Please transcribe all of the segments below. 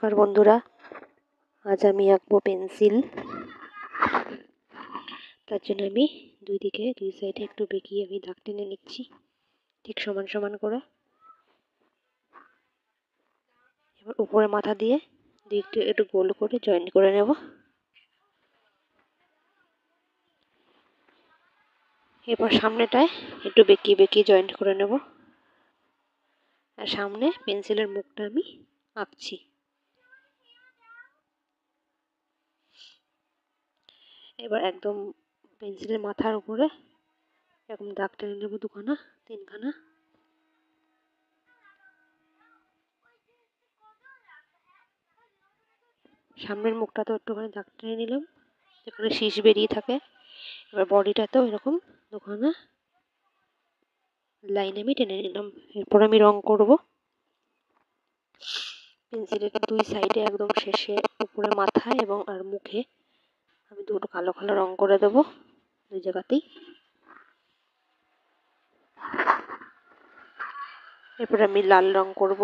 আর বন্ধুরা, আজ আমি আঁকবো পেন্সিল। তার জন্য আমি দুই সাইডে একটু বেঁকিয়ে আমি দাগ টেনে নিচ্ছি, ঠিক সমান সমান করে। এবার উপরে মাথা দিয়ে দিকটা একটু গোল করে জয়েন করে নেব। এবার সামনেটায় একটু বেঁকিয়ে বেঁকিয়ে জয়েন্ট করে নেব। আর সামনে পেন্সিলের মুখটা আমি আঁকছি। এবার একদম পেন্সিলের মাথার উপরে এরকম দাগ টেনে নেব, তিনখানা। সামনের মুখটা তো একটুখানি দাগ টেনে নিলাম, যেখানে শীষ বেরিয়ে থাকে। এবার বডিটাতেও এরকম দুখানা লাইন আমি টেনে নিলাম। এরপর আমি রং করব। পেন্সিলের দুই সাইডে একদম শেষে উপরে মাথায় এবং আর মুখে আমি দুটো কালো কালো রং করে দেবো দুই জায়গাতেই। এরপর আমি লাল রং করব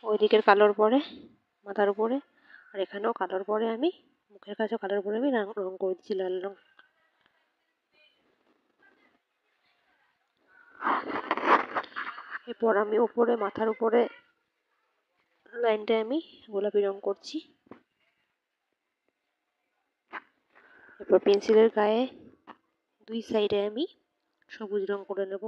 ওই দিকের কালোর পরে মাথার উপরে, আর এখানেও কালোর পরে আমি মুখের কাছেও কালোর পরে আমি রং করে দিচ্ছি লাল রং। এরপর আমি উপরে মাথার উপরে লাইনটায় আমি গোলাপি রং করছি। এরপর পেন্সিলের গায়ে দুই সাইডে আমি সবুজ রং করে নেব।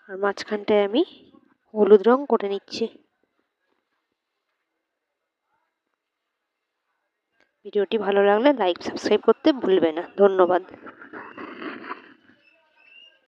আর মাঝখানটায় আমি হলুদ রং করে নিচ্ছি। ভিডিওটি ভালো লাগলে লাইক সাবস্ক্রাইব করতে ভুলবে না। ধন্যবাদ।